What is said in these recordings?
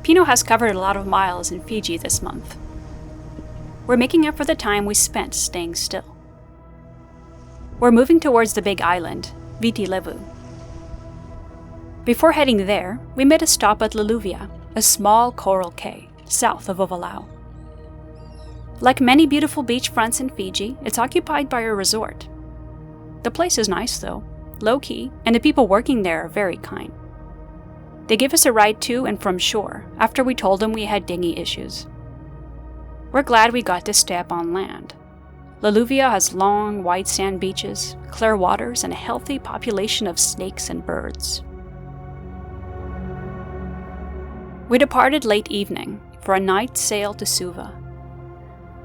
Pino has covered a lot of miles in Fiji this month. We're making up for the time we spent staying still. We're moving towards the big island, Leleuvia. Before heading there, we made a stop at Leleuvia, a small coral cay, south of Ovalau. Like many beautiful beachfronts in Fiji, it's occupied by a resort. The place is nice though, low-key, and the people working there are very kind. They give us a ride to and from shore after we told them we had dinghy issues. We're glad we got to step on land. Leleuvia has long, white sand beaches, clear waters, and a healthy population of snakes and birds. We departed late evening for a night sail to Suva.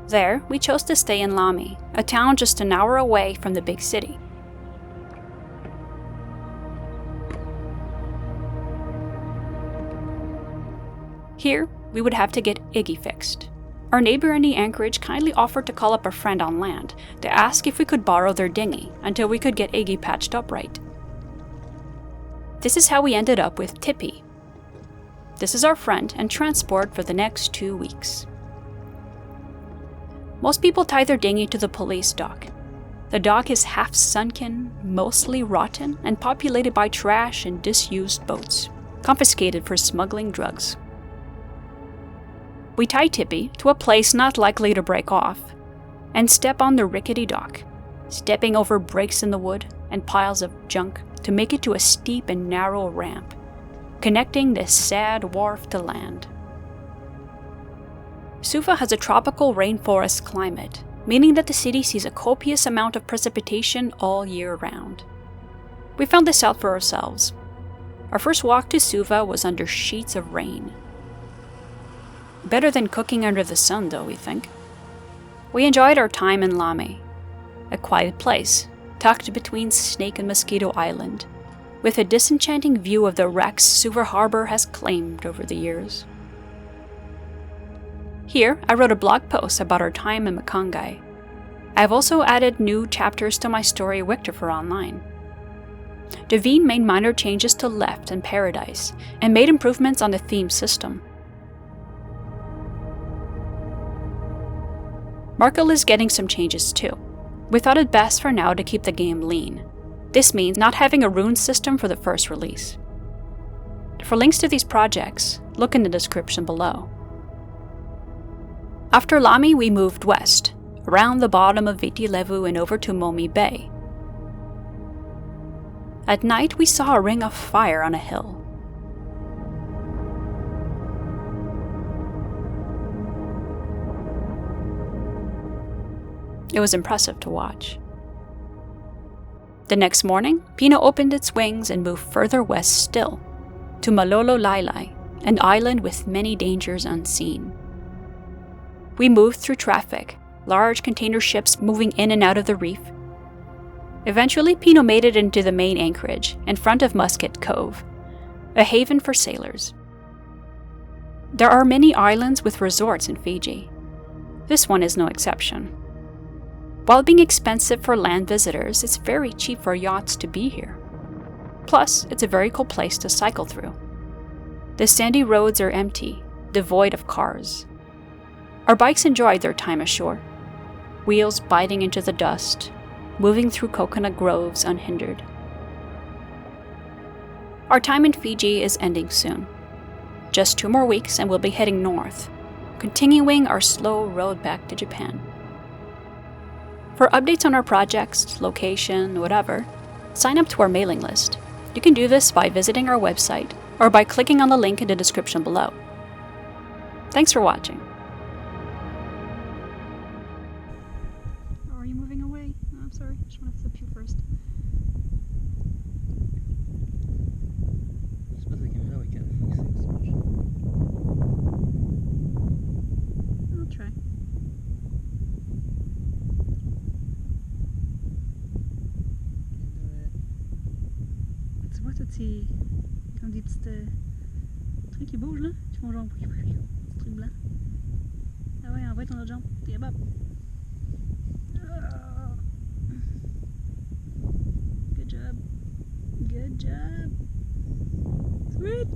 There, we chose to stay in Lami, a town just an hour away from the big city. Here, we would have to get Iggy fixed. Our neighbor in the anchorage kindly offered to call up a friend on land to ask if we could borrow their dinghy until we could get Iggy patched up right. This is how we ended up with Tippy. This is our friend and transport for the next 2 weeks. Most people tie their dinghy to the police dock. The dock is half sunken, mostly rotten, and populated by trash and disused boats, confiscated for smuggling drugs. We tie Tippy to a place not likely to break off, and step on the rickety dock, stepping over breaks in the wood and piles of junk to make it to a steep and narrow ramp, connecting this sad wharf to land. Suva has a tropical rainforest climate, meaning that the city sees a copious amount of precipitation all year round. We found this out for ourselves. Our first walk to Suva was under sheets of rain. Better than cooking under the sun, though, we think. We enjoyed our time in Lami, a quiet place tucked between Snake and Mosquito Island, with a disenchanting view of the wrecks Suva Harbor has claimed over the years. Here, I wrote a blog post about our time in Makangai. I've also added new chapters to my story Wictopher online. Devine made minor changes to Left and Paradise, and made improvements on the theme system. Markel is getting some changes too. We thought it best for now to keep the game lean. This means not having a rune system for the first release. For links to these projects, look in the description below. After Lami, we moved west, around the bottom of Leleuvia and over to Momi Bay. At night, we saw a ring of fire on a hill. It was impressive to watch. The next morning, Pino opened its wings and moved further west still, to Malolo Lailai, an island with many dangers unseen. We moved through traffic, large container ships moving in and out of the reef. Eventually, Pino made it into the main anchorage, in front of Musket Cove, a haven for sailors. There are many islands with resorts in Fiji. This one is no exception. While being expensive for land visitors, it's very cheap for yachts to be here. Plus, it's a very cool place to cycle through. The sandy roads are empty, devoid of cars. Our bikes enjoyed their time ashore, wheels biting into the dust, moving through coconut groves unhindered. Our time in Fiji is ending soon. Just 2 more weeks and we'll be heading north, continuing our slow road back to Japan. For updates on our projects, location, whatever, sign up to our mailing list. You can do this by visiting our website or by clicking on the link in the description below. Thanks for watching. Are you moving away? No, I'm sorry. I just want to flip you first. I'll try. C'est comme des petits trucs qui bougent là, qui font genre des trucs blancs. Ah ouais, envoie ton autre jambe, t'es capable. Good job. Good job. Sweet.